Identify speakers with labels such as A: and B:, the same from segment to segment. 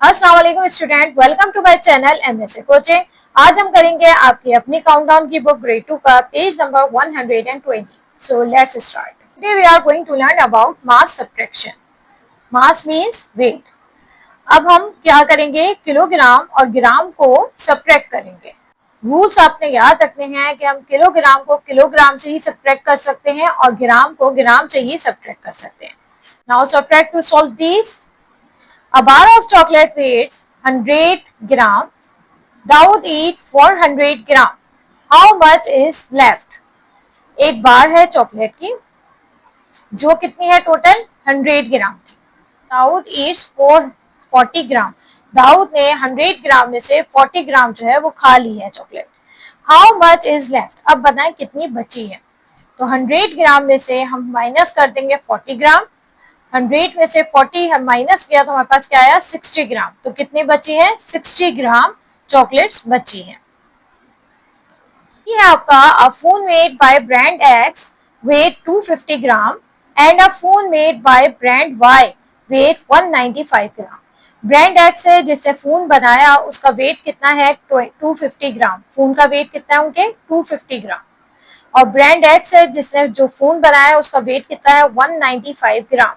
A: अस्सलाम वालेकुम student, welcome to my channel MSA coaching. आज हम करेंगे आपकी अपनी काउंटडाउन की बुक ग्रेड 2 का page number 120। So let's start. Today we are going to learn about mass subtraction. Mass means weight. अब हम क्या करेंगे, किलोग्राम और ग्राम को सब्ट्रैक्ट करेंगे। रूल्स आपने याद रखने हैं कि हम किलोग्राम को किलोग्राम से ही सब्ट्रैक्ट कर सकते हैं और ग्राम को ग्राम से ही सब्ट्रैक्ट कर सकते हैं। Now subtract to solve this. A bar of chocolate weighs 100 gram. Daud eat 400 gram. How much is left? एक बार है चॉकलेट की जो कितनी है टोटल 100 ग्राम थी। दाऊद ईट्स 40 ग्राम। दाऊद ने 100 ग्राम में से 40 ग्राम जो है वो खा ली है chocolate. How much is left? अब बताएं कितनी बची है। तो 100 ग्राम में से हम माइनस कर देंगे 40 ग्राम। 100 में से 40 हम माइनस किया तो हमारे पास क्या आया 60 ग्राम। तो कितनी बची है 60 ग्राम चॉकलेट्स बची है। ये आपका a phone made by brand X weight 250 gram and a phone made by brand Y weight 195 gram. Brand X है जिससे फोन बनाया उसका वेट कितना है 250 ग्राम। फोन का वेट कितना है उनके 250 ग्राम। और ब्रांड एक्स है जिसने जो फोन बनाया उसका वेट कितना है 195 gram.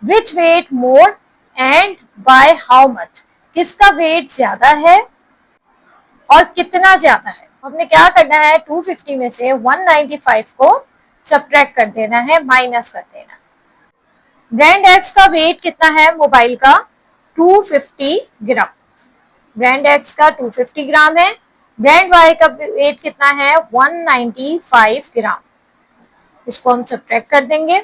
A: Which weight more and by how much? किसका वेट ज्यादा है और कितना ज्यादा है? हमने क्या करना है 250 में से 195 को सब्ट्रैक्ट कर देना है, माइनस कर देना। ब्रांड एक्स का वेट कितना है मोबाइल का 250 ग्राम। ब्रांड एक्स का 250 ग्राम है। ब्रांड वाई का वेट कितना है 195 ग्राम। इसको हम सब्ट्रैक्ट कर देंगे।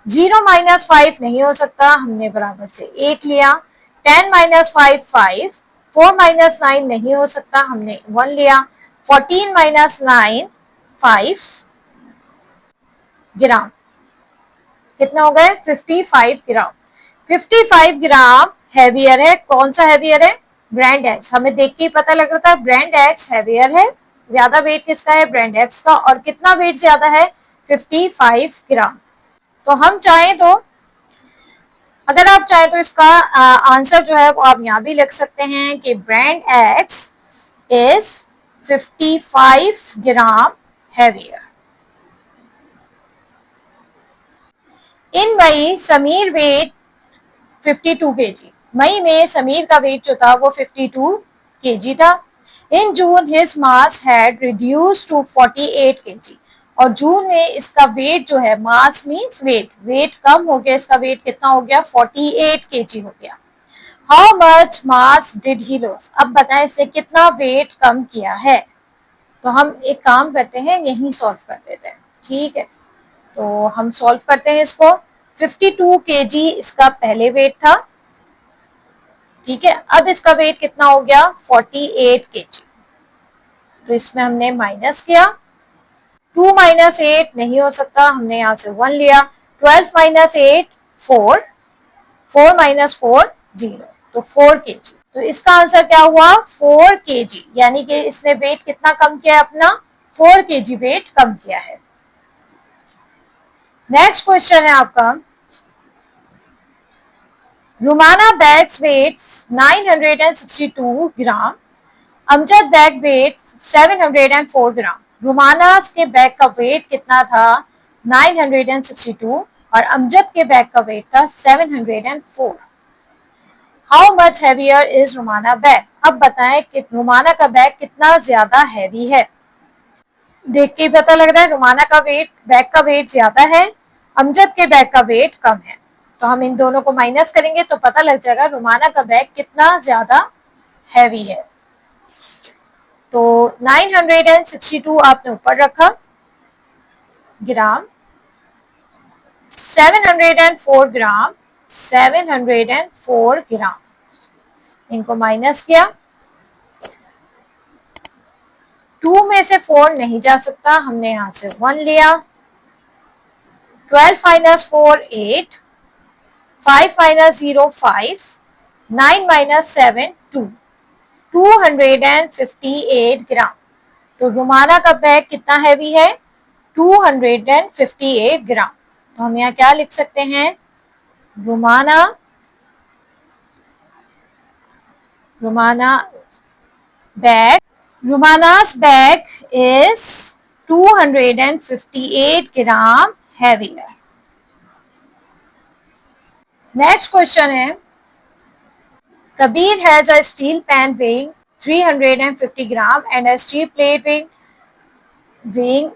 A: 0 माइनस 5 नहीं हो सकता, हमने बराबर से 1 लिया। 10 माइनस 5 5। 4 माइनस 9 नहीं हो सकता, हमने 1 लिया। 14 माइनस 9 5 ग्राम। कितना हो गए 55 ग्राम। 55 ग्राम हैवियर है। कौन सा हैवियर है? Brand x. हमें देख के ही पता लग रहा था ब्रांड एक्स हैवियर है। ज्यादा वेट किसका है? ब्रांड एक्स का। और कितना वेट ज्यादा है 55 ग्राम। तो हम चाहें तो अगर आप चाहें तो इसका आंसर जो है वो आप यहाँ भी लिख सकते हैं कि brand X is 55 gram heavier. In May Sameer weight 52 KG. मई में समीर का वेट जो था वो 52 केजी था। In June his mass had reduced to 48 KG. और जून में इसका वेट जो है, मास मींस वेट, वेट कम हो गया। इसका वेट कितना हो गया 48 केजी हो गया। How much mass did he loss? अब बताएं इससे कितना वेट कम किया है। तो हम एक काम करते हैं, यही सॉल्व कर देते हैं। ठीक है, तो हम सॉल्व करते हैं इसको। 52 केजी इसका पहले वेट था। ठीक है, अब इसका वेट कितना हो गया 48 केजी। तो इसमें हमने माइनस किया। 2 माइनस 8 नहीं हो सकता, हमने यहाँ से 1 लिया। 12 माइनस 8 4। 4 माइनस 4 0। तो 4 केजी। तो इसका आंसर क्या हुआ 4 केजी। यानी कि इसने वेट कितना कम किया है अपना 4 केजी वेट कम किया है। नेक्स्ट क्वेश्चन है आपका, रुमाना बैग्स वेट्स 962 ग्राम। अमजद बैग वेट 704 ग्राम। रुमाना के बैग का वेट कितना था 962 और अमजद के बैग का वेट था 704। How much heavier is Rumana bag? अब बताएं कि रुमाना का बैग कितना ज्यादा हैवी है। देख के पता लग रहा है रुमाना का वेट, बैग का वेट ज्यादा है, अमजद के बैग का वेट कम है। तो हम इन दोनों को माइनस करेंगे तो पता लग जाएगा रुमाना का बैग कितना ज्यादा हैवी है। तो 962 आपने ऊपर रखा ग्राम, 704 ग्राम, 704 ग्राम, इनको माइनस किया। 2 में से 4 नहीं जा सकता, हमने यहां से 1 लिया। 12 माइनस 4 8। 5 माइनस 0 5। 9 माइनस 7 2। 258 ग्राम। तो रुमाना का बैग कितना हैवी है 258 ग्राम। तो हम यहाँ क्या लिख सकते हैं, रुमाना Rumana bag. Rumana's bag is 258 gram heavier. Next question है, Kabir has a steel pan weighing 350 gram and a steel plate weighing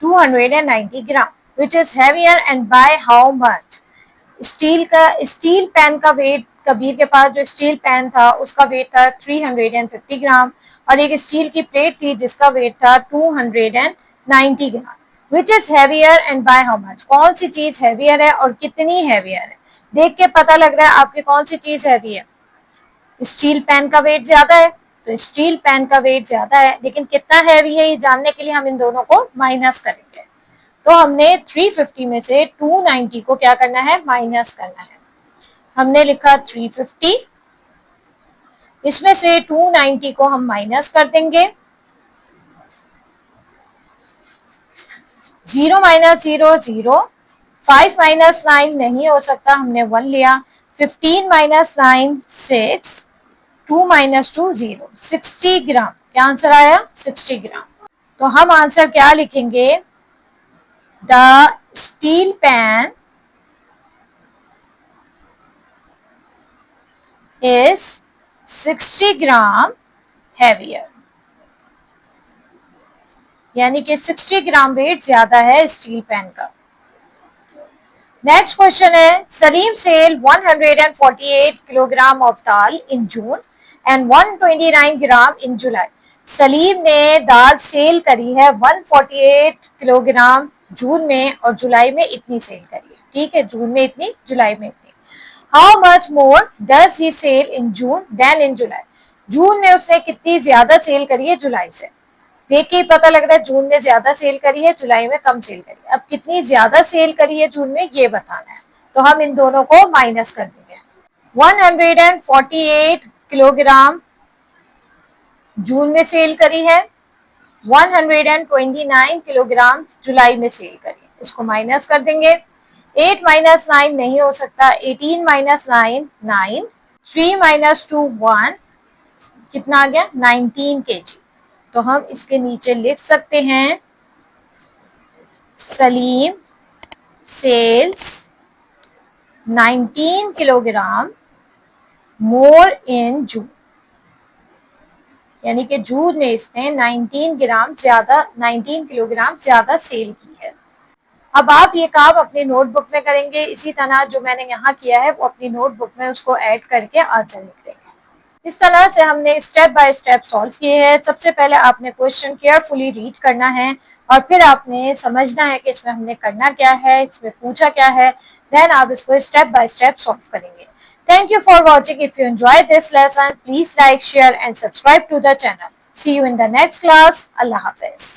A: 290 gram, which is heavier and by how much? Steel pan का wait, Kabir के पास जो steel pan था उसका wait था 350 ग्राम और एक steel की प्लेट थी जिसका वेट था 290 gram. Which is heavier and by how much? कौन सी चीज हैवियर है और कितनी हैवियर है? देख के पता लग रहा है आपकी कौन सी चीज हैवी है. स्टील पैन का वेट ज्यादा है तो स्टील पैन का वेट ज्यादा है, लेकिन कितना हैवी है ये जानने के लिए हम इन दोनों को माइनस करेंगे. तो हमने 350 में से 290 को क्या करना है, माइनस करना है. हमने लिखा 350, इसमें से 290 को हम माइनस कर देंगे. 0 माइनस 0 0, 5 माइनस 9 नहीं हो सकता, हमने 1 लिया. 15 माइनस 9 6, 2 माइनस 2 0, 60 ग्राम. क्या आंसर आया? 60 ग्राम. तो हम आंसर क्या लिखेंगे? The steel pan is 60 gram heavier. यानी कि 60 ग्राम वेट ज्यादा है स्टील पैन का. नेक्स्ट क्वेश्चन है, Salim sell 148 kilogram of dal in June and 129 gram in July. Salim ने दाल सेल करी है 148 किलोग्राम जून में और जुलाई में इतनी सेल करी है. ठीक है, जून में इतनी, जुलाई में इतनी. How much more does he sell in June than in July. जून में उसने कितनी ज्यादा सेल करी है जुलाई से. देख के ही पता लग रहा है जून में ज्यादा सेल करी है, जुलाई में कम सेल करी है. अब कितनी ज्यादा सेल करी है जून में ये बताना है, तो हम इन दोनों को माइनस कर देंगे. 148 किलोग्राम जून में सेल करी है, 129 किलोग्राम जुलाई में सेल करी. इसको माइनस कर देंगे. 8 माइनस 9 नहीं हो सकता, 18 माइनस 9 9, 3 माइनस 2 1, कितना आ गया? 19 kg. तो हम इसके नीचे लिख सकते हैं सलीम सेल्स 19 किलोग्राम मोर इन जून. यानी कि जून में इसने 19 किलोग्राम ज्यादा सेल की है. अब आप ये काम अपनी नोटबुक में करेंगे. इसी तरह जो मैंने यहाँ किया है वो अपनी नोटबुक में उसको ऐड करके आंसर लिख देंगे. इस तरह से हमने स्टेप बाय स्टेप सॉल्व किए हैं. सबसे पहले आपने क्वेश्चन केयरफुली रीड करना है और फिर आपने समझना है कि इसमें हमने करना क्या है, इसमें पूछा क्या है. देन आप इसको स्टेप बाय स्टेप सॉल्व करेंगे. Thank you for watching. If you enjoyed this lesson, please like, share and subscribe to the channel. See you in the next class. Allah Hafiz.